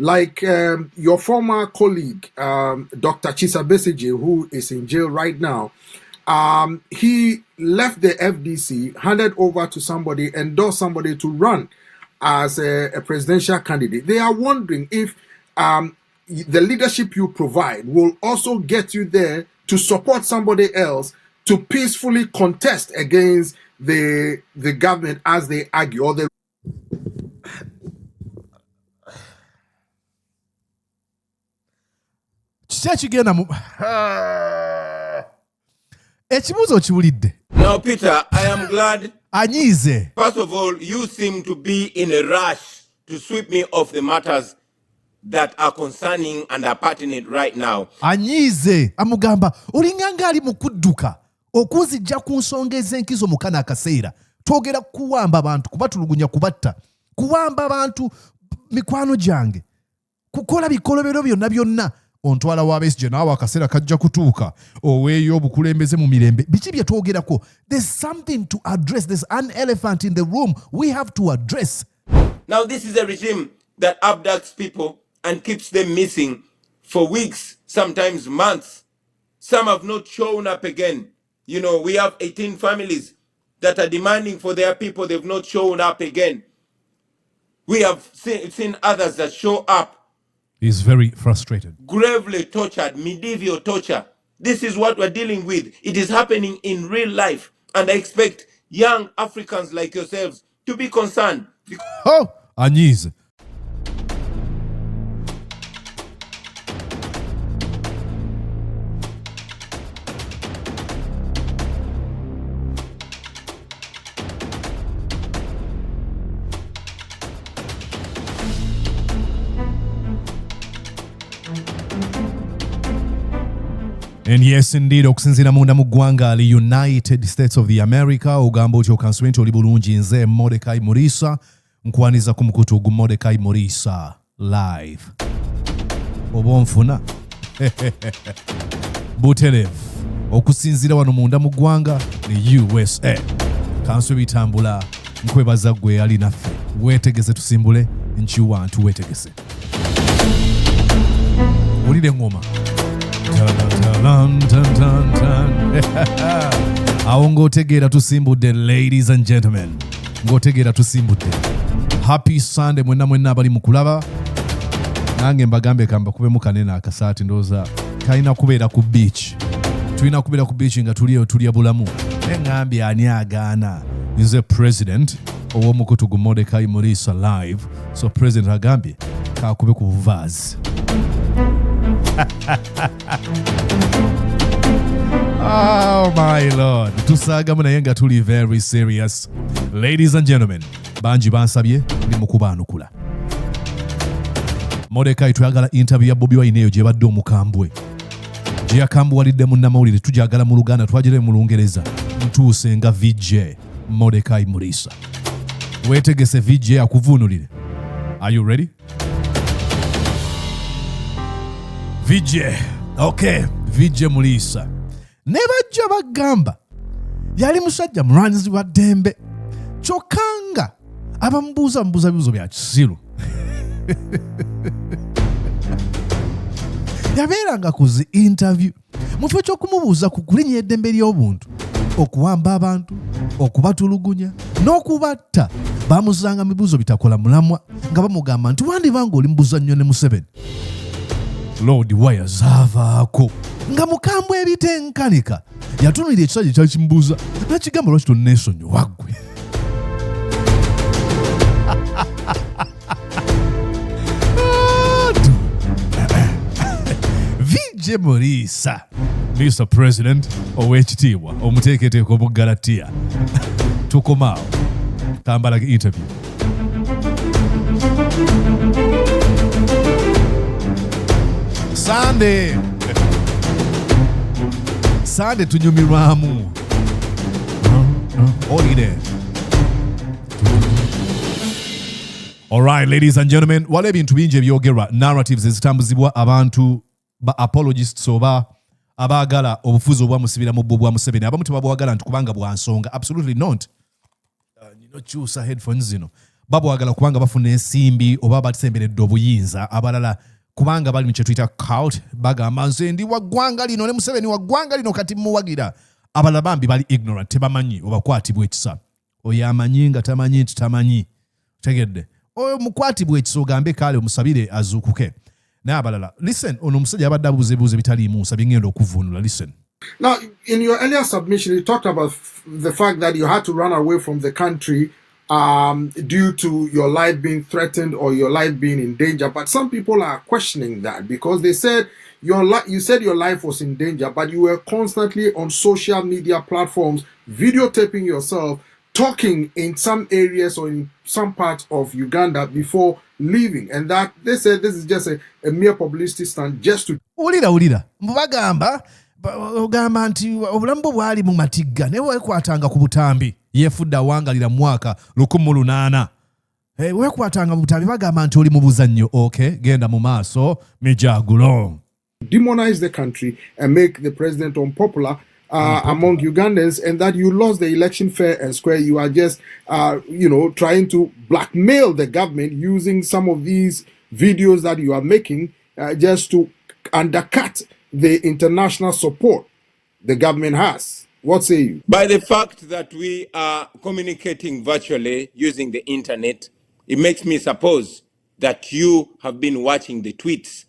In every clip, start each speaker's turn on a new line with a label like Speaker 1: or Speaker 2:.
Speaker 1: Like your former colleague, Dr. Chisa Besigye, who is in jail right now, he left the FDC, handed over to somebody, endorsed somebody to run as a presidential candidate. They are wondering if the leadership you provide will also get you there to support somebody else to peacefully contest against the government as they argue, or the
Speaker 2: Now, Peter, I am glad.
Speaker 3: Anyize.
Speaker 2: First of all, you seem to be in a rush to sweep me off the matters that are concerning and are pertinent right now.
Speaker 3: Anyize amugamba olinganga ali mukudduka okuzijja ku nsonga ez'enkizo mu kana akaseera twogera kuwamba abantu kubatulugunya kubatta kuwamba abantu mikwano gyange kukola bikolobero byonna byonna ontwala wa Besigye naawe akaseera kajja kutuuka oweeyo obukulembeze mu mirembe biki bye twogerako. There's something to address. There's an elephant in the room we have to address.
Speaker 2: Now this is a regime that abducts people and keeps them missing for weeks, sometimes months. Some have not shown up again. You know, we have 18 families that are demanding for their people. They've not shown up again. We have seen others that show up.
Speaker 3: He's very frustrated.
Speaker 2: Gravely tortured, medieval torture. This is what we're dealing with. It is happening in real life. And I expect young Africans like yourselves to be concerned.
Speaker 3: Oh, Anyize. And yes, indeed, okusinzira munda mu ggwanga ali United States of the America ogamba otyo okansumenti oli bulungi nze Mordecai Murisa nkwaniza ku mukutu gu Mordecai Murisa live oba nfuna buterevu okusinzira wano munda mu ggwanga ni USA kanso bitambula nkwebaza gwe ali naffe weetegese tusimbule nkiwantu weetegese olire ngoma awo ng'otegeera tusimbudde ladies and gentlemen ng'otegeera tusimbudde happy Sunday mwenna abali mu kulaba nange mbagambe kamba kubemu kanene akasaati ndowooza kalina kubeera ku beach tulina kubeera ku beach nga tulya bulamu neŋŋambye ani agaana nze president ow'omukutu gu Mordecai Murisa live so president agambye kakube ku buvaazi. Oh my lord tusagamu naye nga tuli very serious. Ladies and gentlemen, banji bansabye ndi mukubaanukula Mordecai tuyagala interview ya Bobi Wine eyo gyebadde omukambwe gye yakambuwalidde munnamawulire tujagala mu Luganda twagire mu Lungereza ntuuse nga VJ Mordecai Murisa weetegese VJ akuvuunulire. Are you ready? VJ, okay, VJ Murisa. Ne bajja bagamba yali musajja mulwanyizi wa ddembe kyokka abamubuuza bibuuzo bya kisiru. Yabeeranga ku zi interview mu kifo ky'okumubuuza ku kulinnya eddembe ly'obuntu okuwamba abantu okubatulugunya n'okubatta baamuzanga mu bibuuzo bitakola mulamwa nga bamugamba nti wandibanga oli mubuuza nnyo ne Museveni. Lord waya zaavaako nga mukambwe ebitenkanika yatunulira ekisajja kyali kimubuuza nakigamba lwaki tonneesonyiwa ggwe. VJ Murisa Mr. President ow'ekitiibwa omuteeketeeka omuggalatiya tukomaawo tambalage interview. Sunday tunyumirwamu olire. Alright, ladies and gentlemen, waliwo ebintu bingi ebyogerwa narratives ezitambuzibwa abantu ba apologists oba abaagala obufuzi obwamusibira mu bwa Museveni. Abamu tebabwagala nti kubanga bwa nsonga. Absolutely not. Ninokyusa headphones zino. babwagala kubanga bafuna ensimbi oba basemberedde obuyinza abalala kubanga bali mu kye tuyita cult bagamba nze ndi wa ggwanga lino ne Museveni wa ggwanga lino kati muwagira abalala bambi bali ignorant tebamanyi obakwatibwa ekisa oyo amanyi nga tamanyi nti tamanyi tegedde oyo mukwatibwa ekisa ogambe kale omusabire azuukuke naye abalala listen ono omusajja abadde abuuzebuuze bitaliimu nsabye ngenda okuvuunula listen.
Speaker 1: Now, in your earlier submission, you talked about the fact that you had to run away from the country due to your life being threatened or your life being in danger. But some people are questioning that because they said you said your life was in danger, but you were constantly on social media platforms, videotaping yourself, talking in some areas or in some parts of Uganda before leaving. And that they said this is just a mere publicity stunt just to...
Speaker 3: Ulira. Mbagamba ogamba nti obulamu bwali mu matigga naye weekwatanga ku butambi yeefudde awangalira mwaka 1800 weekwatanga mu butambi bagamba nti oli mu buzannyo okay genda mu maaso mijagulo.
Speaker 1: Demonize the country and make the president unpopular among Ugandans, and that you lost the election fair and square. You are just trying to blackmail the government using some of these videos that you are making just to undercut the international support the government has. What say you?
Speaker 2: By the fact that we are communicating virtually using the internet, it makes me suppose that you have been watching the tweets.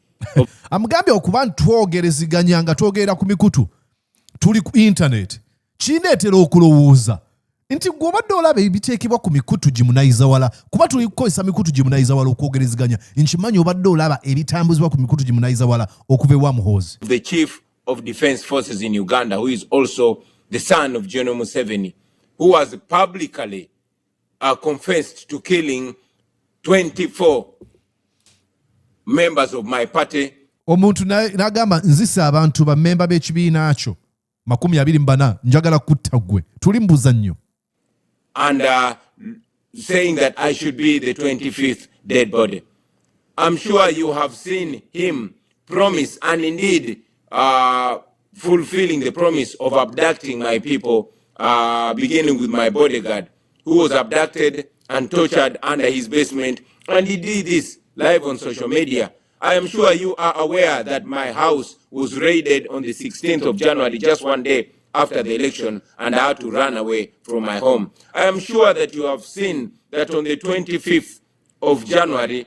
Speaker 3: Amugambye okuba ntwogereziganya nga twogera ku mikutu tuli ku internet kineetera okulowooza nti gw'obadde olaba ebiteekebwa ku mikutu gimunayiza wala kuba tuli kukozesa mikutu gimunayiza wala okwogereziganya nkimanyi obadde olaba ebitambuzibwa ku mikutu gimunayiza wala okuva ewa Muhoozi.
Speaker 2: The chief of defense forces in Uganda, who is also the son of Yoweri Museveni, who was publicly confessed to killing 24 members of my party.
Speaker 3: Omuntu n'agamba nzisa abantu bammemba b'ekibiina kyo 24 njagala kutta ggwe tuli mbuza nnyo.
Speaker 2: And saying that I should be the 25th dead body. I'm sure you have seen him promise and indeed fulfilling the promise of abducting my people, beginning with my bodyguard, who was abducted and tortured under his basement. And he did this live on social media. I am sure you are aware that my house was raided on the 16th of January, just one day after the election, and I had to run away from my home. I am sure that you have seen that on the 25th of January,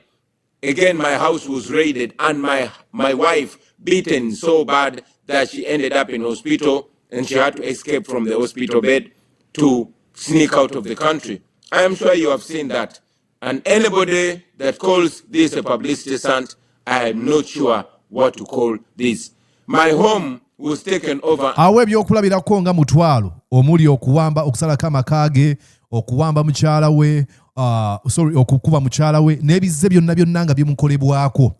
Speaker 2: again, my house was raided and my wife beaten so bad that she ended up in hospital and she had to escape from the hospital bed to sneak out of the country. I am sure you have seen that. And anybody that calls this a publicity stunt, I am not sure what to call this. My home was taken over.
Speaker 3: Awe ebyokulabirako nga mutwalo omuli okuwamba okusalako amaka ge okuwamba mukyala we okukuba mukyala we n'ebizze byonna nga bimukolebwako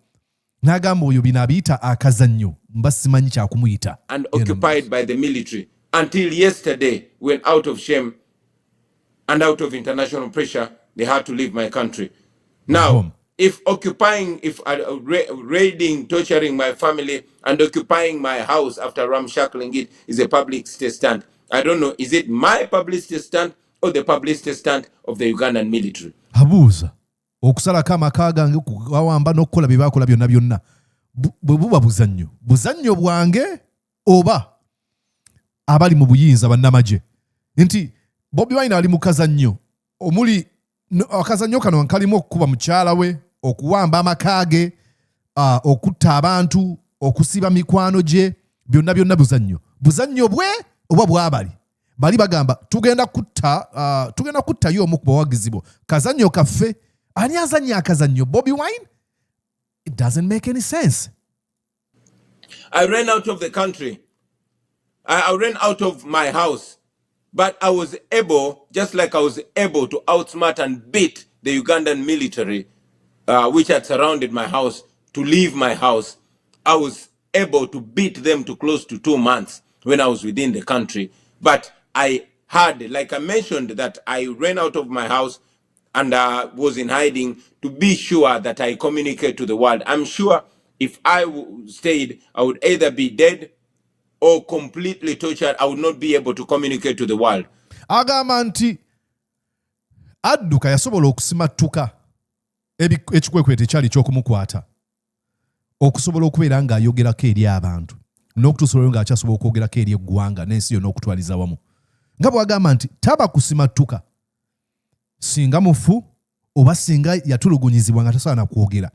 Speaker 3: n'agamba oyo bino abiyita akazannyo mba simanyi kyakumuyita.
Speaker 2: And occupied by the military until yesterday, when out of shame and out of international pressure, they had to leave my country. Now, if raiding, torturing my family, and occupying my house after ramshackling it is a publicity stunt, I don't know, is it my publicity stunt or the publicity stunt of the Ugandan military?
Speaker 3: Habuza okusalako amaka gange kuwamba n'okukola bye baakola byonna bwe buba buzannyo bwange oba abali mu buyinza bannamagye nti Bobi Wine ali mu kazannyo omuli akazannyo kano kalimu okukuba mukyala we okuwamba amaka ge okutta abantu okusiba mikwano gye byonna buzannyo bwe oba bwabali bali bagamba tugenda kutta y'omu ku bawagizi bo kazannyo kaffe ani azannya akazannyo Bobi Wine? It doesn't make any sense.
Speaker 2: I ran out of the country. I ran out of my house. But I was able, just like I was able to outsmart and beat the Ugandan military, which had surrounded my house, to leave my house. I was able to beat them to close to 2 months when I was within the country. But I had, like I mentioned, that I ran out of my house and was in hiding to be sure that I communicate to the world. I'm sure if I stayed, I would either be dead or completely tortured. I would not be able to communicate to the world.
Speaker 3: Agamba nti adduka yasobola okusimattuka ekikwekweto ekyali ky'okumukwata okusobola okubeera ng'ayogerako eri abantu n'okutuusa ng'akyasobola okwogerako eri eggwanga n'ensi yonna okutwaliza wamu nga bw'agamba nti taba kusimattuka singa mufu oba singa yatulugunyizibwa nga tasaana kwogera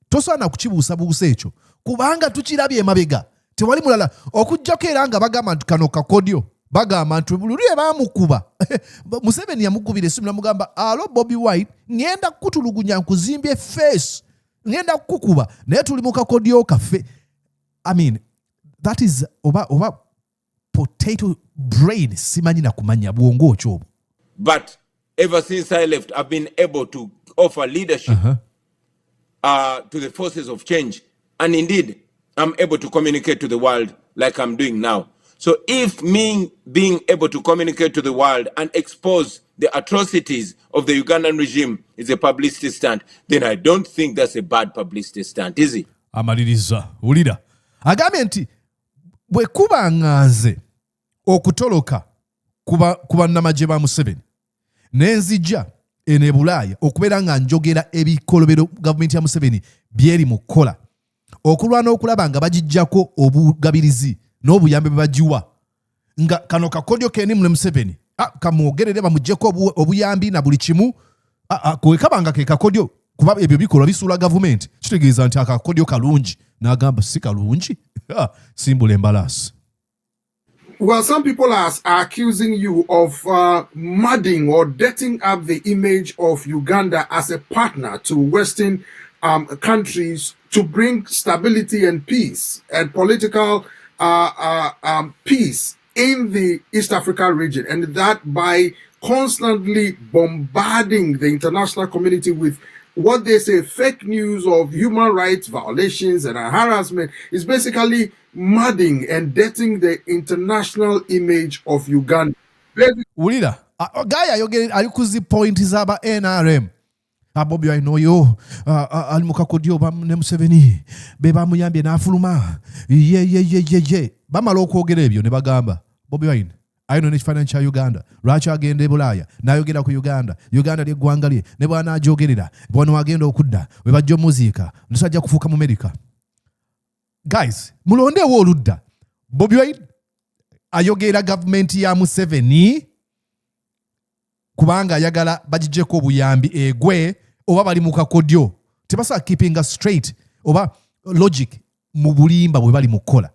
Speaker 3: tosaana kukibuusabuusa ekyo kubanga tukirabye emabega tewali mulala okujjako era nga bagamba nti kano kakodyo bagamba nti luli baamukuba Museveni yamukubira essimu namugamba alo Bobi Wine ngenda kukutulugunya nkuzimbye face ngenda kukukuba naye tuli mu kakodyo kaffe I mean that is oba potato brain simanyi na kumanya bwongo okyo obwo.
Speaker 2: But ever since I left, I've been able to offer leadership to the forces of change. And indeed, I'm able to communicate to the world like I'm doing now. So if me being able to communicate to the world and expose the atrocities of the Ugandan regime is a publicity stunt, then I don't think that's a bad publicity stunt, is it?
Speaker 3: Amaliriza, ulira. Agambye nti bwe kuba nganze okutoloka kuba nnamagye ba Museveni nenzija ene Bulaaya okubeera nga njogera ebikolobero gavumenti ya Museveni byeri mu kkola okulwana okulaba nga bagijjako obugabirizi n'obuyambe bwe bagiwa nga kano kakodyo keni mu Museveni kamwogerere bamuggyeko obuyambi na buli kimu kwe kabanga ke kakodyo kuba ebyo bikolwa bisuula gavumenti kitegeeza nti akakodyo kalungi n'agamba si kalungi simbula embalaasi.
Speaker 1: Well, some people are accusing you of mudding or dirtying up the image of Uganda as a partner to Western countries to bring stability and peace and political peace in the East Africa region, and that by constantly bombarding the international community with what they say fake news of human rights violations and harassment is basically mudding and dirtying the international image of Uganda.
Speaker 3: Ulira, gaya yogere ali kuzi point zaba NRM. Bobi Wine oyo ali mukakodyo ba ne Museveni beba muyambye n'afuluma ye bamala okwogera ebyo ne bagamba Bobi Wine ayino n'ekifaananyi kya Uganda lwaki agenda e Bulaaya n'ayogera ku Uganda ly'eggwanga lye ne bw'anaajogerera bw'ano agenda okudda we bajja omuziika tusajja kufuuka mu America. Guys, mulondeewo oludda Bobi Wine ayogera gavumenti ya Museveni kubanga ayagala bagijjeko obuyambi egwe oba bali mu kakodyo tebasa keeping us straight oba logic mu bulimba bwe bali mu kkola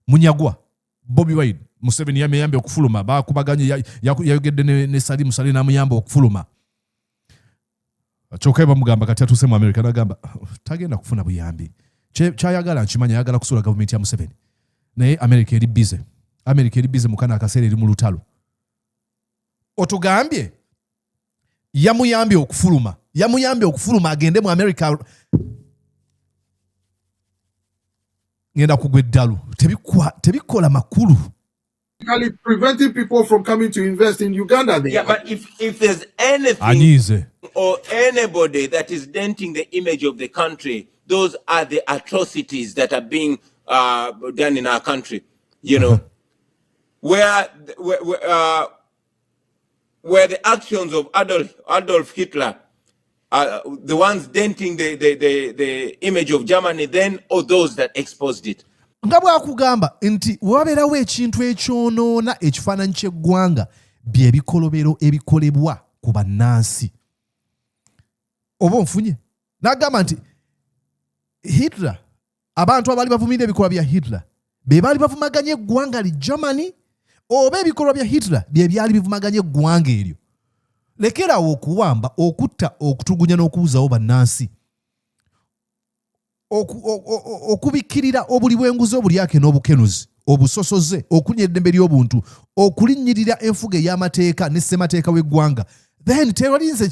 Speaker 3: munyagwa Bobi Wine Museveni yamuyambye okufuluma bakubaganye yayogedde ne Salimu Sali n'amuyamba okufuluma kyokka bamugamba kati atuuse mu America n'agamba tagenda kufuna buyambi kyayagala nkimanya ayagala kusuula gavumenti ya Museveni naye America eri bize mukana akaseera eri mu lutalo otugambye yamuyambye okufuluma agende mu America ngenda kugwa eddalu tebikola makulu
Speaker 1: Preventing people from coming to invest in Uganda there.
Speaker 2: Yeah, but if there's anything
Speaker 3: Anyize.
Speaker 2: or anybody that is denting the image of the country, those are the atrocities that are being done in our country. You know, where the actions of Adolf Hitler are the ones denting the image of Germany then, or those that exposed it.
Speaker 3: Nga bw'akugamba nti wabeerawo ekintu ekyonoona ekifaananyi ky'eggwanga bye bikolobero ebikolebwa ku bannansi oba onfunye n'agamba nti Hitler abantu abaali bavumirira ebikolwa bya Hitler be baali bavumaganya eggwanga li Germany oba ebikolwa bya Hitler bye byali bivumaganya eggwanga eryo lekerawo okuwamba okutta okutugunya n'okubuzawo bannansi okubikkirira obuli bw'enguzi obulyake n'obukenuzi obusosoze okunya eddembe ly'obuntu okulinnyirira enfuga ey'amateeka ne ssemateeka w'eggwanga then tewalinze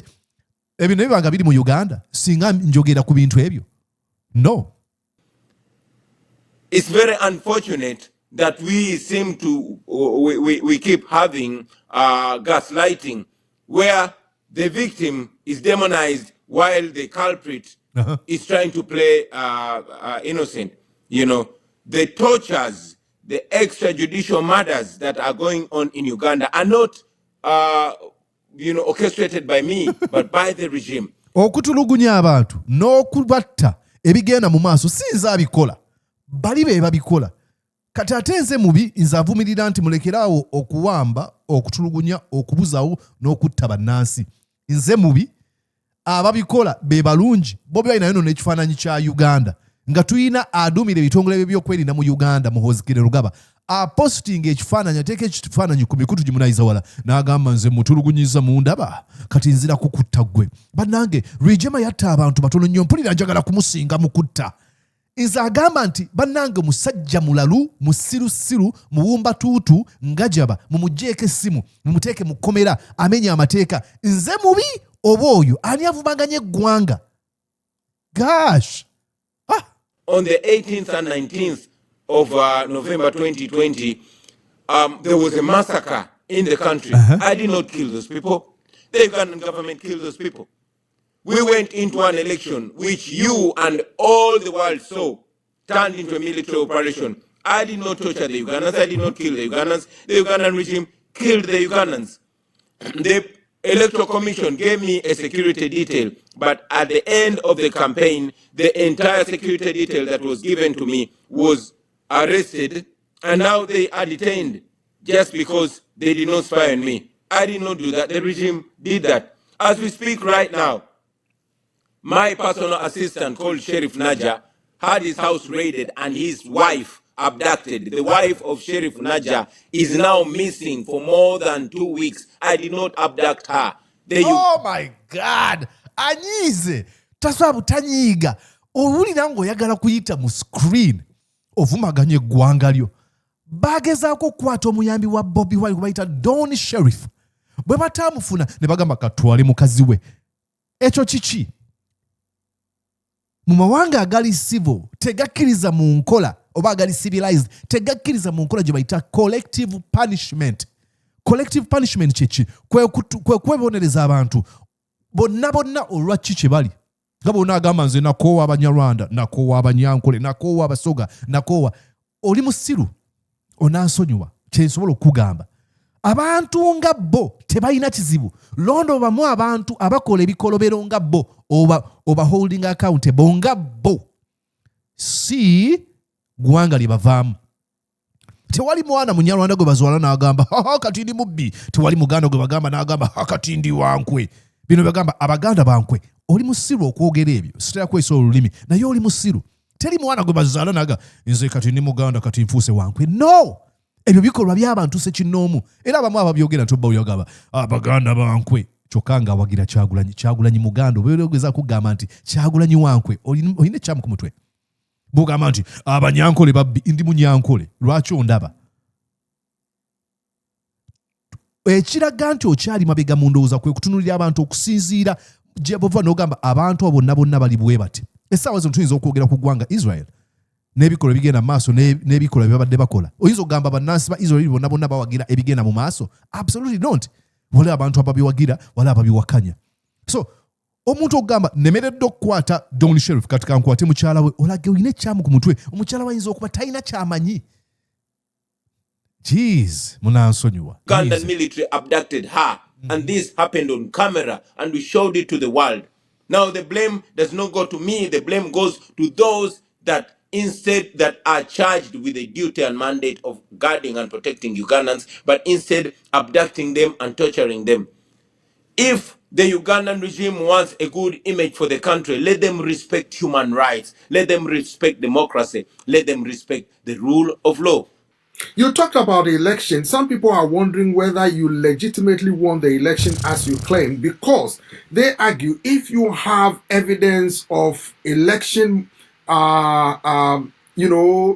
Speaker 3: ebyo ne bibanga biri mu Uganda singa njogera ku bintu ebyo no.
Speaker 2: It's very unfortunate that we seem to we keep having gaslighting where the victim is demonized while the culprit is trying to play innocent. You know, the tortures, the extrajudicial murders that are going on in Uganda are not orchestrated by me, but by the regime.
Speaker 3: Okutulugunya abantu n'okubatta ebigenda mu maaso si nze abikola, bali be babikola. Kati ate nze mubi nze avumirira nti mulekeraawo okuwamba, okutulugunya, okubuzaawo n'okutta bannansi. Nze mubi, ababikola be balungi. Bobi Wine nayo n'ekifaananyi kya Uganda nga tuyina aduumira ebitongole by'ebyokwerinda mu Uganda, Muhoozi Kainerugaba, apostinga ekifaananyi, ateeka ekifaananyi ku mikutu gimunayiza wala n'agamba nze mutulugunyiza mu ndaba kati nzira kukutta ggwe. Bannange Rwigema yatta abantu batono nnyo, mpulira njagala kumusinga mu kutta. Nze agamba nti bannange musajja mulalu, musirusiru, muwumba tuutu, ngajaba, mumugyeko essimu, mumuteeke mu kkomera, amenya amateeka. Nze mubi oba oyo ani avumaganya eggwanga? Gosh!
Speaker 2: On the 18th and 19th of November 2020, there was a massacre in the country. I did not kill those people. The Ugandan government killed those people. We went into an election which you and all the world saw turned into a military operation. I did not torture the Ugandans. I did not kill the Ugandans. The Ugandan regime killed the Ugandans. The Electoral Commission gave me a security detail, but at the end of the campaign, the entire security detail that was given to me was arrested, and now they are detained just because they did not spy on me. I did not do that. The regime did that. As we speak right now, my personal assistant called Sheriff Naja had his house raided and his wife abducted. The wife of Sheriff Naja is now missing for more than 2 weeks. I did not abduct her.
Speaker 3: Oh my God! Anyize! Taswabu tanyiga. Owulira ng'oyagala kuyita mu screen ovumaganya eggwanga lyo. Bagezaako okukwata omuyambi wa Bobi Wine kubayita Don Sheriff. Bwe bataamufuna ne bagamba katwale mukazi we. Ekyo kiki? Mu mawanga agali civil tegakkiriza mu nkola oba agali civilized tegakkiriza mu nkola gye bayita collective punishment. Collective punishment kiki? Kwe kwebonereza abantu bonna olwa kiki kye bali. Nga bonna agamba nze nakoowa Abanyarwanda, nakoowa Abanyankole, nakoowa Abasoga, nakoowa. Oli musiru onansonyiwa kyensobola okugamba. Abantu nga bo tebalina kizibu. Londo bamu abantu abakola ebikolobero nga bo oba holding accountable nga bo. Si gwanga lye bavaamu. Tewali mwana Munyarwanda gwe bazwala n'agamba kati ndi mubbi. Tewali Muganda gwe bagamba n'agamba kati ndi wankwe. Bino bagamba Abaganda bankwe. Oli musiru okwogera ebyo. Sitera kwesa olulimi. Naye oli musiru. Teri mwana gwe bazwala n'aga nze kati ndi Muganda kati nfuuse wankwe. No! Ebyo bikolwa by'abantu sekinnoomu. Era abamu ababyogera ntoba oyagaba Abaganda bankwe. Kyokka nga awagira Kyagulanyi Muganda obeerogeza kugamba nti Kyagulanyi wankwe olina ekyamu ku mutwe. Bugamba nti Abanyankole babbi ndi Munyankole. Lwaki ondaba? Ekiraga nti okyali mabega mu ndowooza kwe kutunulira abantu okusinziira gye bova n'ogamba abantu abo bonna bali bwe bati. Essaawa zino tuyinza okwogera ku ggwanga Israel n'ebikolwa ebigenda mu maaso n'ebikolwa bye babadde bakola. Oyinza okugamba bannansi ba Israel bonna bawagira ebigenda mu maaso? Absolutely don't. Waliwo abantu ababiwagira, waliwo ababiwakanya. So omuntu okugamba nemeredde okukwata Don Sheriff kati kankwate mukyala we, olage olina ekyamu ku mutwe. Omukyala we ayinza okuba talina kyamanyi. Jeez, munansonyiwa.
Speaker 2: Ugandan military abducted her, and this happened on camera, and we showed it to the world. Now the blame does not go to me. The blame goes to those that that are charged with the duty and mandate of guarding and protecting Ugandans, but instead abducting them and torturing them. If the Ugandan regime wants a good image for the country, let them respect human rights, let them respect democracy, let them respect the rule of law.
Speaker 1: You talked about the election. Some people are wondering whether you legitimately won the election as you claim, because they argue if you have evidence of election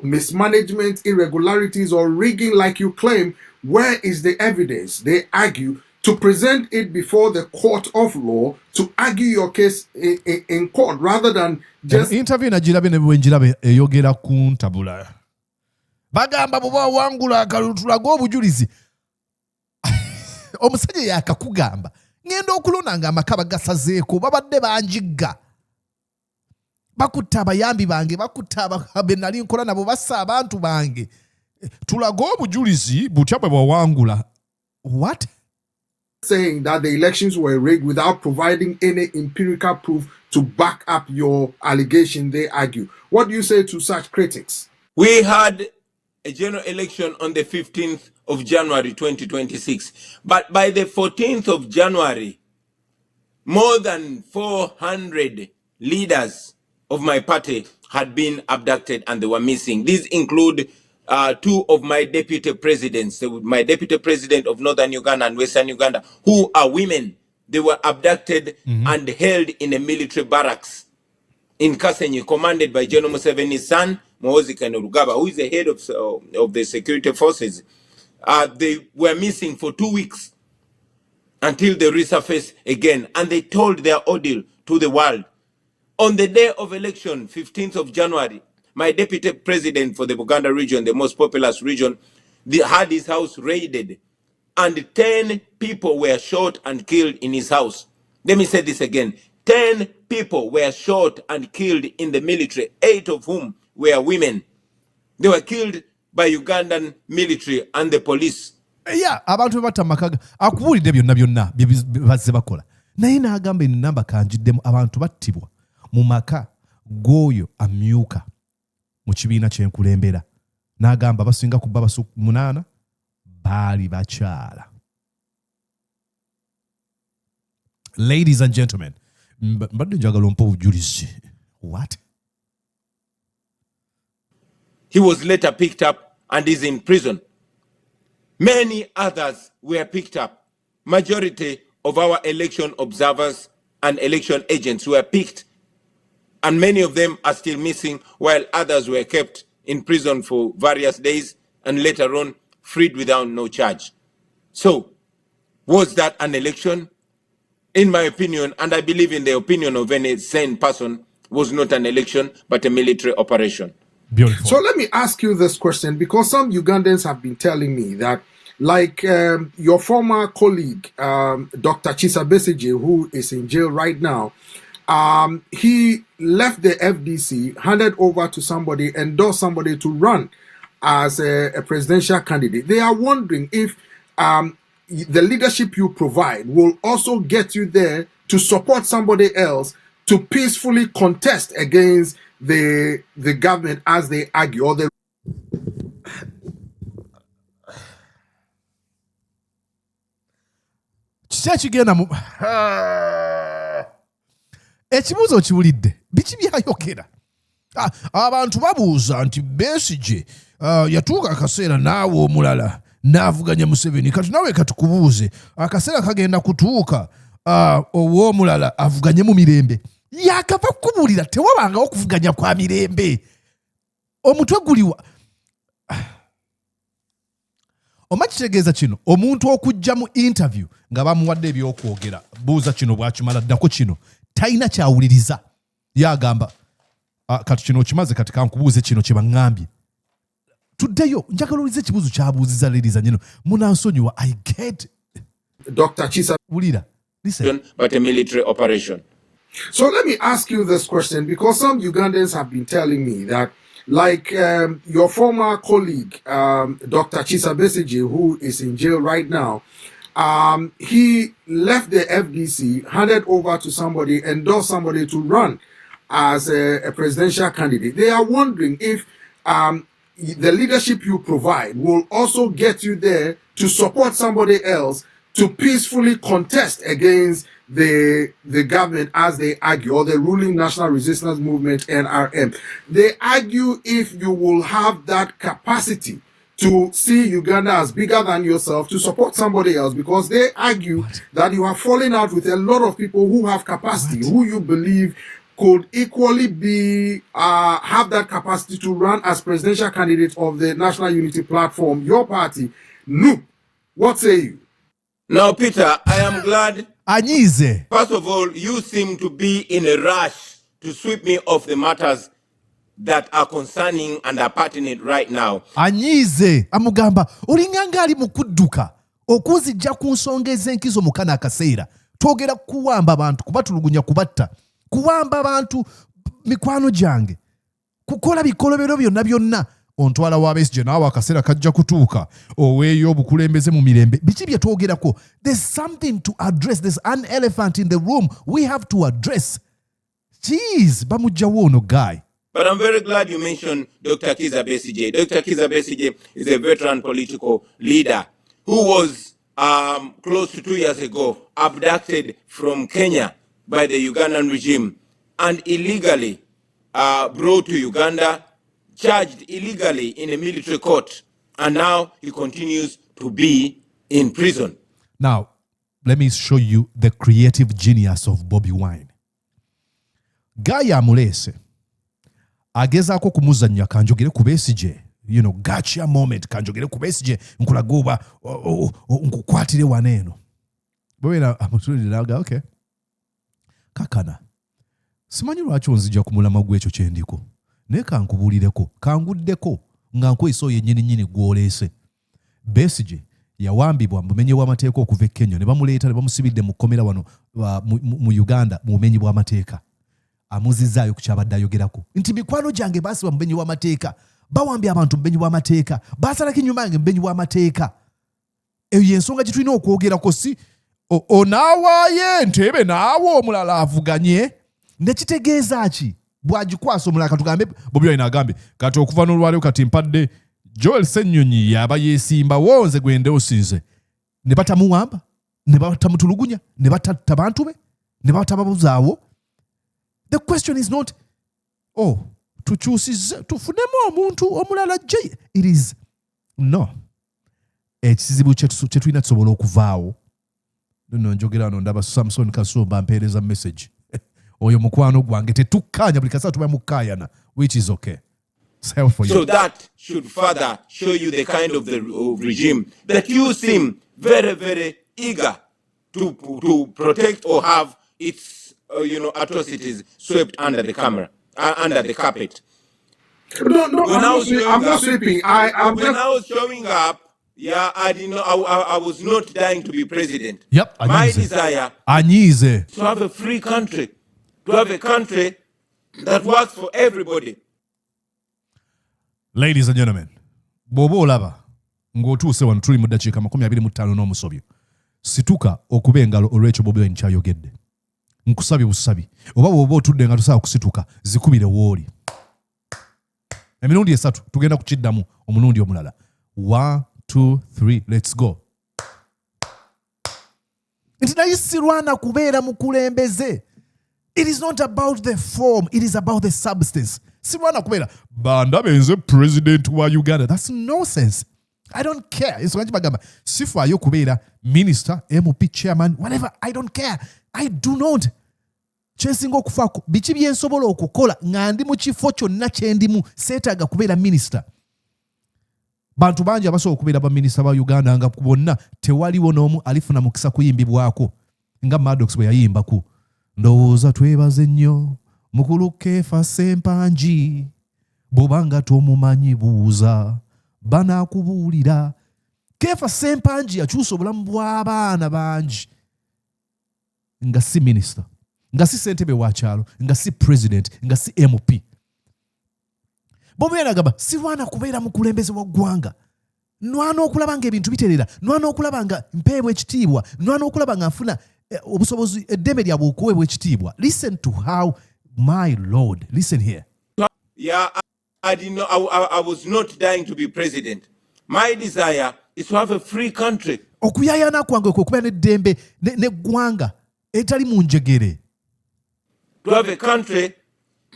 Speaker 1: mismanagement, irregularities, or rigging like you claim, where is the evidence? They argue to present it before the court of law, to argue your case in court, rather than just...
Speaker 3: Interview na jirabe ne bwenjirabe eyogera ku ntabula. Bagamba bwa wangula akalutula g'obujulizi. Omusajja yakakugamba. Ngenda okulonanga amakaba gasazeeko babadde banjigga. Bakutta abayambi bange, bakutta abe nali nkola nabo, bassa abantu bange. Tulaga obujulizi butya bwe bwawangula. What?
Speaker 1: saying that the elections were rigged without providing any empirical proof to back up your allegation, they argue. What do you say to such critics?
Speaker 2: We had a general election on the 15th of January 2026. But by the 14th of January, more than 400 leaders of my party had been abducted and they were missing. These include two of my deputy presidents, my deputy president of Northern Uganda and Western Uganda, who are women. They were abducted and held in a military barracks in Kasenyi, commanded by General Museveni's son, Muhoozi Kainerugaba, who is the head of the security forces. They were missing for 2 weeks until they resurfaced again, and they told their ordeal to the world. On the day of election, 15th of January, my deputy president for the Uganda region, the most populous region, had his house raided, and 10 people were shot and killed in his house. Let me say this again. 10 people were shot and killed in the military, 8 of whom were women. They were killed by Ugandan military and the police.
Speaker 3: Yeah, abantu batta makaga akubuulidde byonna bazze bakola naye n'agamba enamba kanjiddemu abantu battibwa mu maka g'oyo amyuka mu kibiina kyenkulembera n'agamba basinga kubba basu 8 baali bakyala. Ladies and gentlemen, mbadde njagala ompa obujulizi. What?
Speaker 2: He was later picked up and is in prison. Many others were picked up. Majority of our election observers and election agents were picked, and many of them are still missing, while others were kept in prison for various days and later on freed without no charge. So, was that an election? In my opinion, and I believe in the opinion of any sane person, was not an election, but a military operation.
Speaker 3: Beautiful.
Speaker 1: So let me ask you this question, because some Ugandans have been telling me that, like your former colleague, Dr. Chisa Besigye, who is in jail right now, he left the FDC, handed over to somebody, endorsed somebody to run as a presidential candidate. They are wondering if the leadership you provide will also get you there to support somebody else to peacefully contest against the government, as they argue, or the
Speaker 3: kigenda mu ekibuuzo okiwulidde biki byayogera. Abantu babuuza nti Besigye yatuuka akaseera naawe omulala n'avuganya Museveni, kati nawe katukubuuze akaseera kagenda kutuuka ow'omulala avuganye mu mirembe. Yakava kukubuulira tewabangawo okuvuganya kwa mirembe. Omutwe guliwa omakitegeeza kino, omuntu okujja mu interview nga bamuwadde ebyokwogera, buuza kino bwakimala ddako kino talina kyawuliriza, yagamba kati kino okimaze, kati kankubuuze kino kye baŋŋambye. Tuddeyo njagala owulize ekibuuzo kyabuuziza ladies and gentlemen. Munansonyiwa, I get
Speaker 1: Dr. Chisa.
Speaker 3: Wulira, listen.
Speaker 2: But a military operation.
Speaker 1: So let me ask you this question, because some Ugandans have been telling me that, like your former colleague, Dr. Chisa Besigye, who is in jail right now, he left the FDC, handed over to somebody, endorsed somebody to run as a presidential candidate. They are wondering if the leadership you provide will also get you there to support somebody else to peacefully contest against the government, as they argue, or the ruling National Resistance Movement, NRM. They argue if you will have that capacity to see Uganda as bigger than yourself, to support somebody else, because they argue that you have fallen out with a lot of people who have capacity, who you believe could equally be have that capacity to run as presidential candidates of the National Unity Platform, your party. No, what say you?
Speaker 2: Now, Peter, I am glad.
Speaker 3: Anyize.
Speaker 2: First of all, you seem to be in a rush to sweep me off the matters that are concerning and are pertinent right now.
Speaker 3: Anyize amugamba olinganga ali mukudduka okuzijja ku nsonga ez'enkizo mu kana akaseera twogera kuwamba abantu, kubatulugunya, kubatta, kuwamba abantu mikwano gyange, kukola bikolobero byonna ontwala wa Besigye naawe akaseera kajja kutuuka oweeyo obukulembeze mu mirembe biki bye twogerako. There's something to address. There's an elephant in the room we have to address. Jeez, bamujjawo ono guy.
Speaker 2: But I'm very glad you mentioned Dr. Kizza Besigye. Dr. Kizza Besigye is a veteran political leader who was close to 2 years ago abducted from Kenya by the Ugandan regime and illegally brought to Uganda, charged illegally in a military court, and now he continues to be in prison.
Speaker 3: Now, let me show you the creative genius of Bobi Wine. Guy amulese agezaako kumuzannya kanjogere ku Besigye, you know, gotcha moment, kanjogere ku Besigye nkulagoba nkukwatire waneeno. Bwera amutulira aga okay. Kakana. Simanyi lwaki onzija ku mulama gw'ekyo kye ndiko. Naye kankubuulireko, kanguddeko nga nkwesa yennyini gw'oleese. Besigye yawambibwa mu bumenyi bw'amateeka okuva e Kenya ne bamuleeta ne bamusibidde mu kkomera wano mu Uganda mu bumenyi bw'amateeka. Amuzizaayo ku kyabadde ayogerako nti mikwano gyange baasiba mu bumenyi bw'amateeka, bawambye abantu mu bumenyi bw'amateeka, baasalako ennyumba yange mu bumenyi bw'amateeka. Eyo y'ensonga gye tulina okwogerako, si onaawaayo entebe naawe omulala avuganye. Nekitegeeza ki bw'agikwasa omulala katugambe Bobi Wine agambye kati okuva n'olwaleero kati mpadde Joel Ssennyonyi yaba yeesimbawo nze gwende osinze. Ne batamuwamba, ne batamutulugunya, ne batatta bantu be, ne batababuzaawo. The question is not, oh, tukyusize tufunemu omuntu omulala gye. It is no. Ekizibu kye tulina tusobola okuvaawo. Nno njogera wano ndaba Samson Kasumba mpeereza message. Oyo mukwano gwange tetukkaanya buli kasaa tuba mukkaayana, which is okay.
Speaker 2: So that should further show you the kind of the regime that you seem very, very eager to protect or have its atrocities swept under the under the carpet.
Speaker 1: No, I'm not sweeping.
Speaker 2: When I was showing up, yeah, I didn't know. I was not dying to be president.
Speaker 3: Yep,
Speaker 2: my desire to have a free country, to have a country that works for everybody.
Speaker 3: Ladies and gentlemen, bw'oba olaba ng'otuuse wano tuli mu ddakiika 25 n'omusobyo, situka okuba engalo olw'ekyo Bobi Wine kyayogedde. Nkusabye busabi. Oba bw'oba otudde nga tosobola kusituka, zikubire w'oli. Emirundi 3 tugenda kukiddamu omulundi omulala. 1, 2, 3, let's go. Nti naye sirwana kubeera mukulembeze. It is not about the form, it is about the substance. Sirwana kubeera banda benze president wa Uganda. That's nonsense. I don't care. Ensonga gye bagamba sifaayo kubeera minister, MP, chairman, whatever. I don't care. I do not. Kyensinga okufaako biki bye nsobola okukola nga ndi mu kifo kyonna kye ndimu, seetaaga kubeera minister. Bantu bangi abasobola okubeera baminisita ba Uganda nga bonna tewaliwo n'omu alifuna mukisa kuyimbibwako nga Maddox bwe yayimbaku. Ndowooza twebaze nnyo mukulu Keefa Ssempanji, bw'obanga tomumanyi buuza banaakubuulira. Keefa Ssempanji yakyusa obulamu bw'abaana bangi nga si minister, nga si ssentebe wa kyalo, nga si president, nga si MP. Bobi Wine agamba sirwana kubeera mukulembeze wa ggwanga. Nwana okulaba nga ebintu biterera, nwana okulaba nga mpeebwa ekitiibwa, nwana okulaba nga nfuna obusobozi eddembe lyabwe okuweebwa ekitiibwa. Listen to how, my Lord, listen here.
Speaker 2: Yeah, I didn't know. I was not dying to be president. My desire is to have a free country.
Speaker 3: Okuyayaana kwange kwe kubeera n'eddembe n'eggwanga etali mu njegere.
Speaker 2: To have a country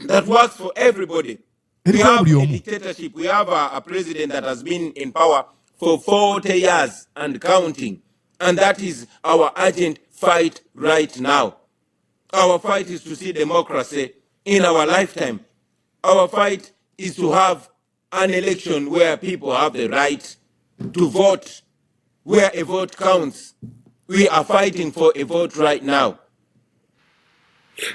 Speaker 2: that works for everybody. We have a dictatorship. We have a president that has been in power for 40 years and counting. And that is our urgent fight right now. Our fight is to see democracy in our lifetime. Our fight is to have an election where people have the right to vote, where a vote counts. We are fighting for a vote right now.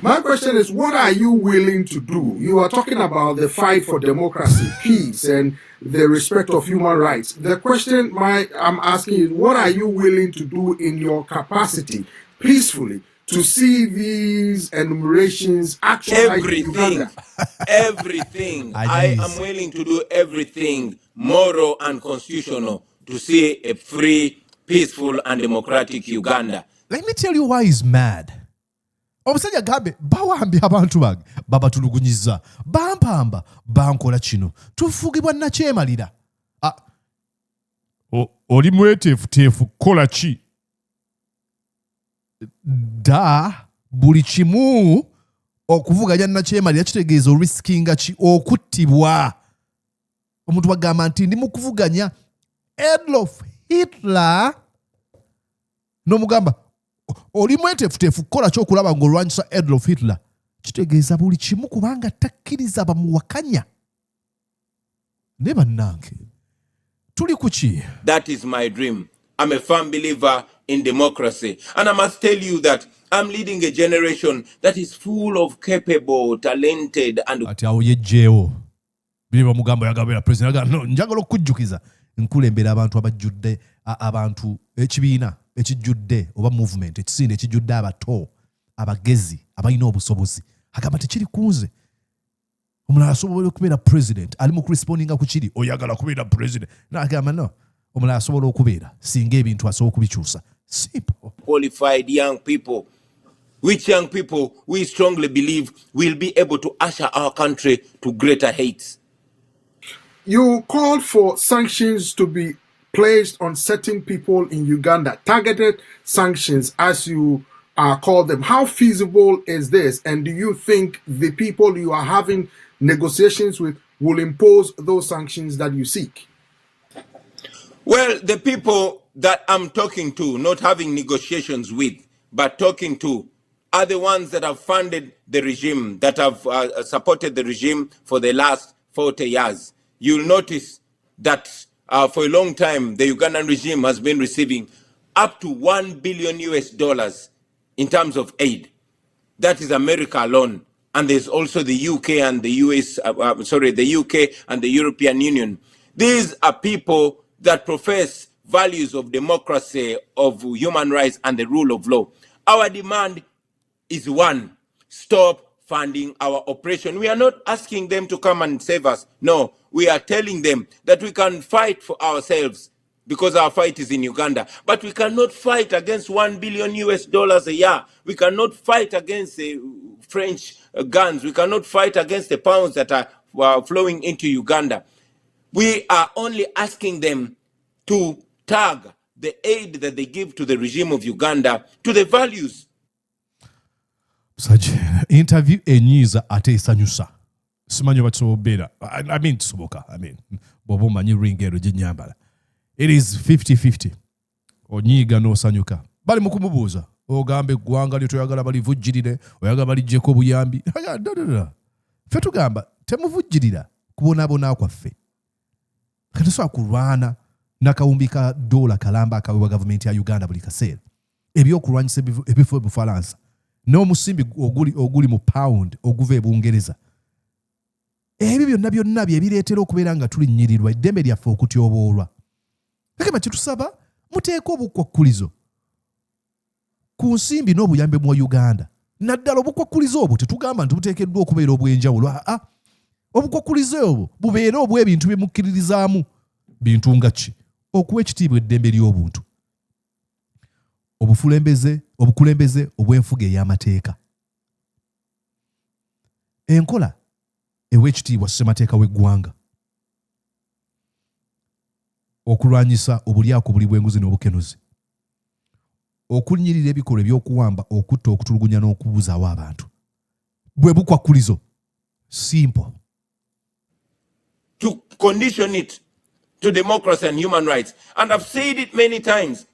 Speaker 1: My question is, what are you willing to do? You are talking about the fight for democracy, peace, and the respect of human rights. The question I'm asking is, what are you willing to do in your capacity, peacefully, to see these enumerations actualized in
Speaker 2: Everything.
Speaker 1: Uganda?
Speaker 2: Everything. I am willing to do everything moral and constitutional to see a free, peaceful, and democratic Uganda.
Speaker 3: Let me tell you why he's mad. Omusajja gambe bawambye abantu bange babatulugunyiza bampamba bankola kino tufugibwa nakyemalira. Oli mweteefuteefu kukola ki? Da buli kimu okuvuganya nakyemalira kitegeeza oriskinga ki okuttibwa. Omuntu bagamba nti ndi mu kuvuganya Adolf Hitler n'omugamba oli mweteefuteefu kukola ki okulaba ng'olwanyisa Adolf Hitler kitegeeza buli kimu kubanga takkiriza bamuwakanya. Ne bannange tuli ku ki?
Speaker 2: That is my dream. I'm a firm believer in democracy. And I must tell you that I'm leading a generation that is full of capable, talented, and...
Speaker 3: Ati awo yejjeewo. Bili bamugamba yagabira president yagamba no njagala okujjukiza nkulembera abantu abajjudde abantu ekibiina ekijjudde oba movement ekisinde ekijjudde abato abagezi abalina obusobozi agamba tekiri kunze omulala asobola okubeera president ali mu correspondinga ku kiri oyagala kubeera president n'agamba no omulala asobola okubeera singa ebintu asobola okubikyusa. Simple.
Speaker 2: Qualified young people, which young people we strongly believe will be able to usher our country to greater heights.
Speaker 1: You called for sanctions to be placed on certain people in Uganda, targeted sanctions as you call them. How feasible is this? And do you think the people you are having negotiations with will impose those sanctions that you seek?
Speaker 2: Well, the people that I'm talking to, not having negotiations with, but talking to, are the ones that have funded the regime, that have supported the regime for the last 40 years. You'll notice that for a long time, the Ugandan regime has been receiving up to $1 billion US in terms of aid. That is America alone. And there's also the UK and the the UK and the European Union. These are people that profess values of democracy, of human rights, and the rule of law. Our demand is one: stop funding our oppression. We are not asking them to come and save us. No, we are telling them that we can fight for ourselves because our fight is in Uganda. But we cannot fight against $1 billion US a year. We cannot fight against the French guns. We cannot fight against the pounds that are flowing into Uganda. We are only asking them to tag the aid that they give to the regime of Uganda to the values.
Speaker 3: Such interview enyiza ate esanyusa. Simanyi batsobera. I mean tusoboka. I mean bobo manyi ringero jinyambala. It is 50-50. Onyiga no sanyuka. Bali mukumubuza. Ogambe gwanga litoyagala bali vujjirire. Oyagala bali jeko buyambi. Fe tugamba temuvujjirira kubonabona kwaffe. Kati so akulwana nakawumbika dola kalamba akawewa government ya Uganda buli kaseera. Ebyokulwanyisa ebifo Bufalansa. N'omusimbi oguli mu pound oguva e Bungereza. Ebyo byonna byebireetera okubeera nga tulinnyirirwa eddembe lyaffe okutyoboolwa. Kagamba kitusaba muteeka obukwakkulizo ku nsimbi n'obuyambe mu Uganda. Naddala obukwakkulizo obwo tetugamba nti buteekeddwa okubeera obw'enjawulo. Obukwakkulizo obwo bubeere obw'ebintu bye mukkiririzaamu. Bintu nga ki? Okuwa ekitiibwa eddembe ly'obuntu. Obukulembeze obw'enfuga ey'amateeka. Enkola ew'ekitiibwa ssemateeka w'eggwanga. Okulwanyisa obulyako buli bw'enguzi n'obukenuzi. Okunyirira ebikolwa eby'okuwamba, okutta, okutulugunya n'okubuzaawo abantu. Bwe bukwakkulizo. Simple.
Speaker 2: To condition it to democracy and human rights. And I've said it many times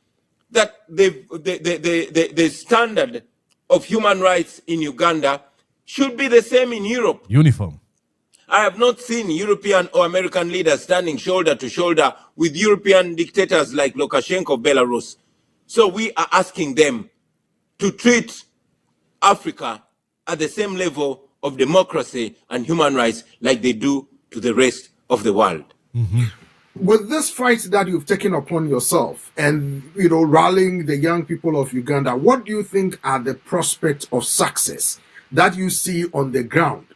Speaker 2: that the standard of human rights in Uganda should be the same in Europe.
Speaker 3: Uniform.
Speaker 2: I have not seen European or American leaders standing shoulder to shoulder with European dictators like Lukashenko of Belarus. So we are asking them to treat Africa at the same level of democracy and human rights like they do to the rest of the world.
Speaker 3: Mm-hmm.
Speaker 1: With this fight that you've taken upon yourself and, rallying the young people of Uganda, what do you think are the prospects of success that you see on the ground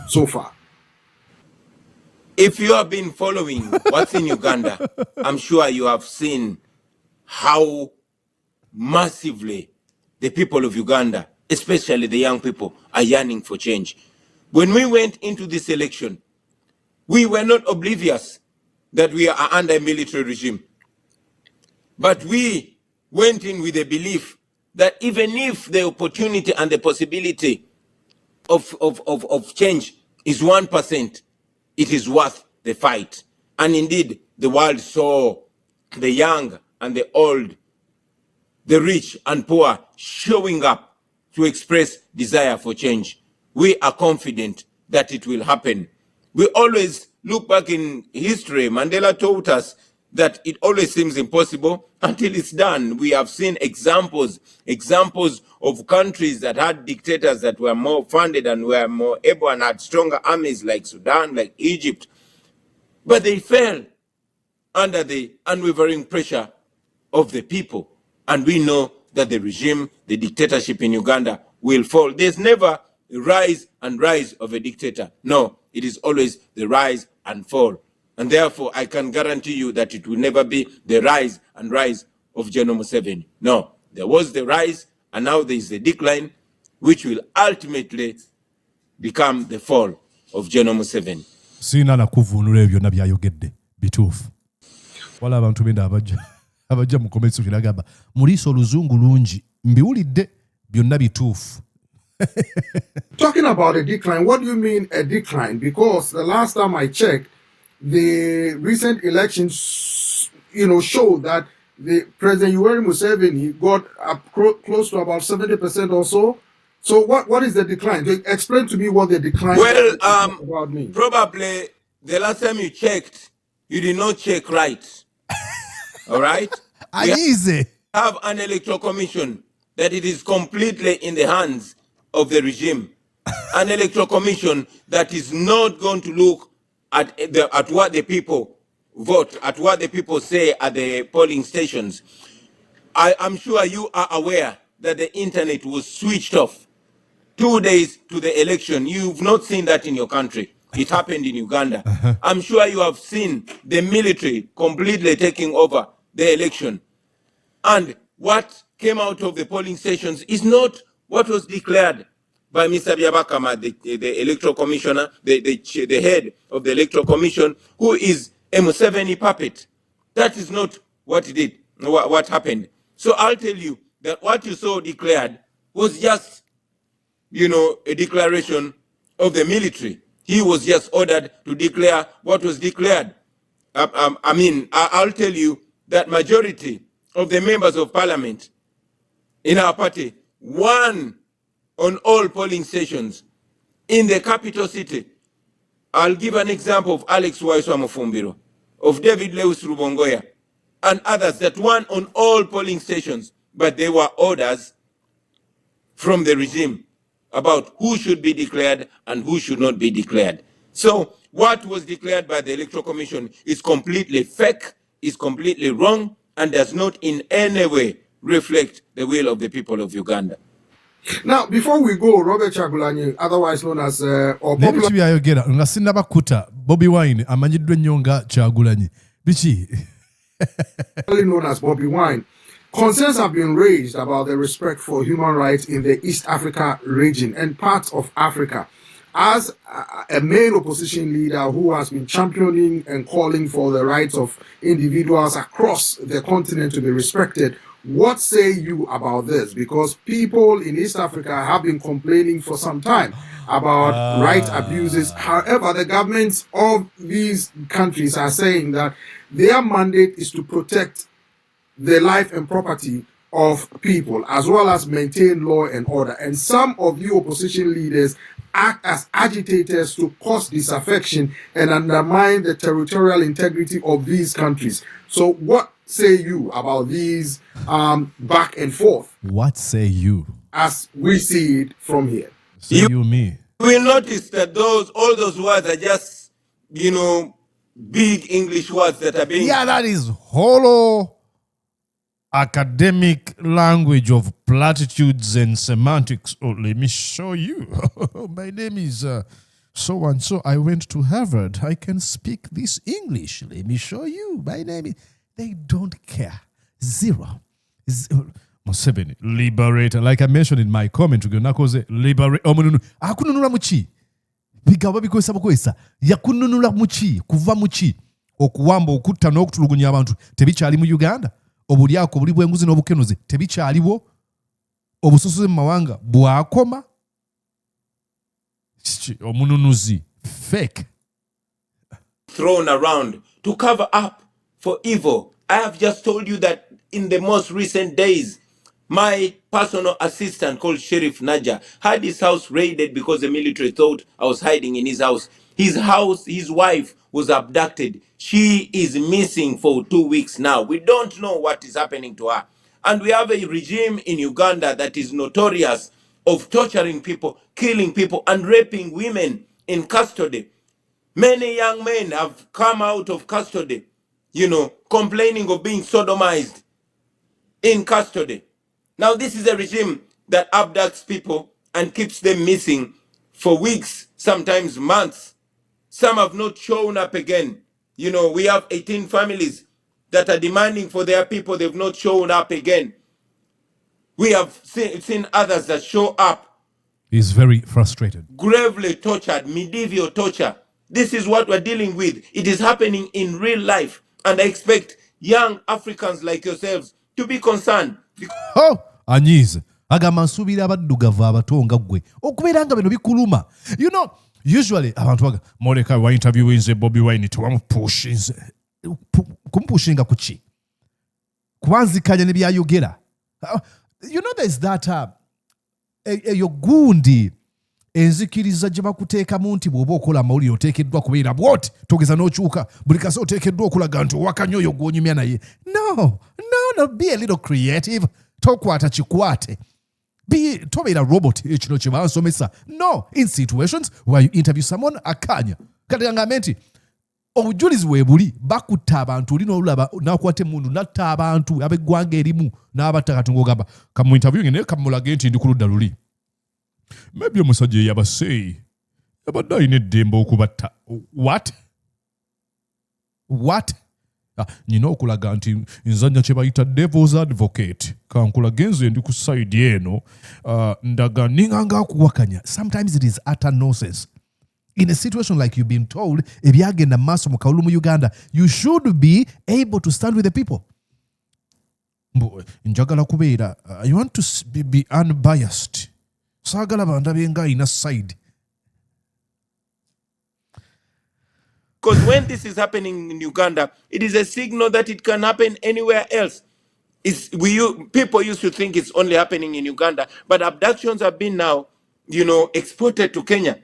Speaker 1: so far?
Speaker 2: If you have been following what's in Uganda, I'm sure you have seen how massively the people of Uganda, especially the young people, are yearning for change. When we went into this election, we were not oblivious that we are under a military regime. But we went in with a belief that even if the opportunity and the possibility of change is 1%, it is worth the fight. And indeed, the world saw the young and the old, the rich and poor showing up to express desire for change. We are confident that it will happen. We always look back in history. Mandela taught us that it always seems impossible until it's done. We have seen examples of countries that had dictators that were more funded and were more able and had stronger armies, like Sudan, like Egypt. But they fell under the unwavering pressure of the people. And we know that the regime, the dictatorship in Uganda will fall. There's never a rise and rise of a dictator. No, it is always the rise and fall. And therefore, I can guarantee you that it will never be the rise and rise of General Museveni. No, there was the rise, and now there is the decline, which will ultimately become the fall of General Museveni.
Speaker 3: Sina na kuvunula ebyo byonna byayogedde bituufu. Wala abantu benda abajja mu comments kiragamba muliiso oluzungu lungi mbiwulidde byonna bituufu.
Speaker 1: Talking about a decline, what do you mean a decline? Because the last time I checked, the recent elections, showed that the President Yoweri Museveni got up close to about 70% or so. So what is the decline? Explain to me what the decline
Speaker 2: about means. Probably the last time you checked, you did not check right. All right?
Speaker 3: Easy.
Speaker 2: Have an electoral commission that it is completely in the hands of the regime. An electoral commission that is not going to look at what the people vote, at what the people say at the polling stations. I'm sure you are aware that the internet was switched off 2 days to the election. You've not seen that in your country. It happened in Uganda. I'm sure you have seen the military completely taking over the election. And what came out of the polling stations is not what was declared by Mr. Byabakama, the electoral commissioner, the head of the electoral commission, who is a Museveni puppet. That is not what he did, what happened. So I'll tell you that what you saw declared was just, a declaration of the military. He was just ordered to declare what was declared. I'll tell you that majority of the members of parliament in our party won on all polling stations in the capital city. I'll give an example of Alex Waiswa Mufumbiro, of David Lewis Rubongoya, and others that won on all polling stations, but they were orders from the regime about who should be declared and who should not be declared. So what was declared by the Electoral Commission is completely fake, is completely wrong, and does not in any way reflect the will of the people of Uganda.
Speaker 1: Now, before we go, Robert Kyagulanyi, otherwise known as
Speaker 3: nga sinnabakuta Bobi Wine amanyiddwa nnyo nga Kyagulanyi biki
Speaker 1: known as Bobi Wine. Concerns have been raised about the respect for human rights in the East Africa region and parts of Africa. As a main opposition leader who has been championing and calling for the rights of individuals across the continent to be respected, what say you about this? Because people in East Africa have been complaining for some time about right abuses. However, the governments of these countries are saying that their mandate is to protect the life and property of people, as well as maintain law and order. And some of you opposition leaders act as agitators to cause disaffection and undermine the territorial integrity of these countries. So what say you about these back and forth?
Speaker 3: What say you?
Speaker 1: As we see it from here.
Speaker 3: Say you me.
Speaker 2: You will notice that all those words are just, big English words that are being...
Speaker 3: Yeah, that is hollow academic language of platitudes and semantics. Oh, let me show you. My name is so and so. I went to Harvard. I can speak this English. Let me show you. My name is... They don't care. Zero. Museveni, liberator. Like I mentioned in my comment, liberator. Akununula muchi. Bigaba bikwesa bukwesa. Yakununula muchi. Kuva muchi. Okuwamba okutta n'okutulugunya abantu tebikyali mu Uganda. Obulyako buli bwenguzi n'obukenuzi tebikyaliwo. Obususuzi mu mawanga bwakoma. Omununuzi. Fake.
Speaker 2: Thrown around to cover up for evil. I have just told you that in the most recent days, my personal assistant called Sheriff Naja had his house raided because the military thought I was hiding in his house. His wife was abducted. She is missing for 2 weeks now. We don't know what is happening to her. And we have a regime in Uganda that is notorious of torturing people, killing people, and raping women in custody. Many young men have come out of custody, complaining of being sodomized in custody. Now, this is a regime that abducts people and keeps them missing for weeks, sometimes months. Some have not shown up again. We have 18 families that are demanding for their people. They've not shown up again. We have seen others that show up.
Speaker 3: He's very frustrated.
Speaker 2: Gravely tortured, medieval torture. This is what we're dealing with. It is happening in real life. And I expect young Africans like yourselves to be concerned.
Speaker 3: Oh, anyize. Agamba nsubira abaddugavu abatonga gwe. Okubeera nga bino bikuluma. Usually abantu baga Mordecai wa interviewinze Bobi Wine tewamupushinze. Kumpushinga kuki? Kubanzikanya ne byayogera. There's that eyo gundi enzikiriza gye bakuteekamu nti bw'oba okola amawulire oteekeddwa kubeera bw'oti togeza n'okyuka buli kase oteekeddwa okulaga nti owakanya oyo gw'onyumya naye. No, be a little creative. Tokwata kikwate. Tobeera robot ekino kye bansomesa. No, in situations where you interview someone akanya. Kati ngambe nti obujulizi weebuli bakutta abantu oli n'olulaba n'akwata emmundu n'atta abantu ab'eggwanga erimu n'abatta kati ng'ogamba kamu interviewing naye kamulage nti ndi ku ludda luli. Maybe omusajja yabaseeyi yabadde alina eddembe okubatta. What? Nina okulaga nti nzanya kye bayita devil's advocate. Kankulage nze ndi ku side eno ndaga ninganga akuwakanya. Sometimes it is utter nonsense. In a situation like you've been told, ebyagenda maaso mu kawulu mu Uganda, you should be able to stand with the people. Njagala kubeera, I want to be unbiased. Saagala bandabe nga ina side.
Speaker 2: Because when this is happening in Uganda, it is a signal that it can happen anywhere else. People used to think it's only happening in Uganda, but abductions have been now, exported to Kenya,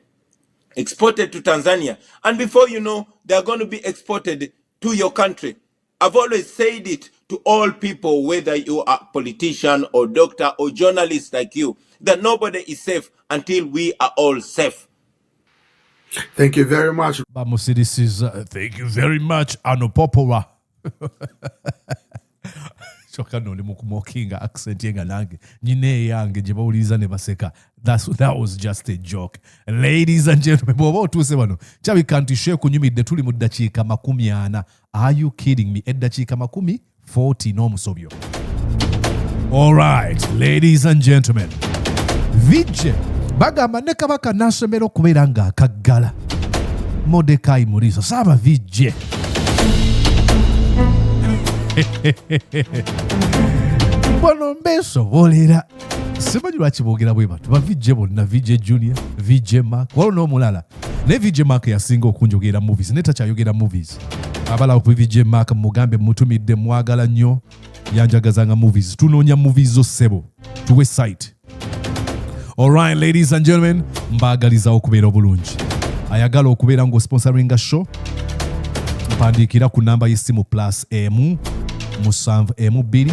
Speaker 2: exported to Tanzania, and before you know, they're going to be exported to your country. I've always said it to all people, whether you are a politician or doctor or journalist like you, that nobody is safe until we are all safe.
Speaker 1: Thank you very much.
Speaker 3: This is thank you very much, Anopopora. Chokano ndi mukumokinga accent yenga nange. Nyine yange je bawuliza ne baseka. That was just a joke. Ladies and gentlemen, bwoba otuse bano. Chabi kanti share kunyumidde tuli mu dakiika 40. Are you kidding me? Eddakiika 40 n'omusobyo. All right, ladies and gentlemen. Vijje bagamba ne kabaka nasomero kubeera nga akaggala. Mordecai Murizo saba vijje. Bano mbeesobolera. Simanyi lwaki boogera bwe batu. Bavijje bonna, Vijje Junior, Vijje Mark, waliwo n'omulala. Ne Vijje Mark yasinga okunjogera movies, ne takyayogera movies. Abalawo ku Vijje Mark mugambe mutumidde mwagala nnyo yanjagazanga movies. Tunoonya movies zo ssebo. Tuwe site. Alright, ladies and gentlemen, mbaagaliza okubeera obulungi. Ayagala okubeera ng'osponsoringa show. Mpandiikira ku namba y'essimu +1 7 303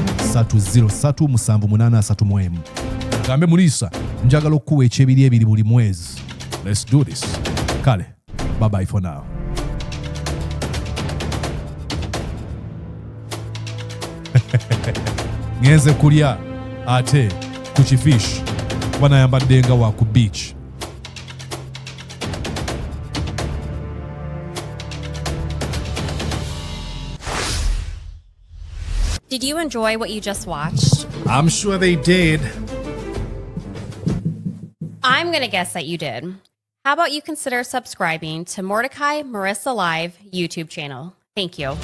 Speaker 3: 783 Gambe Mulisa, njagala okuwa ekyebiri ebiri buli mwezi. Let's do this. Kale, bye bye for now. ngenze kulya ate ku kifish kuba nayambadde nga wa ku beach.
Speaker 4: Did you enjoy what you just watched?
Speaker 3: I'm sure they did.
Speaker 4: I'm going to guess that you did. How about you consider subscribing to Mordecai Marissa Live YouTube channel? Thank you.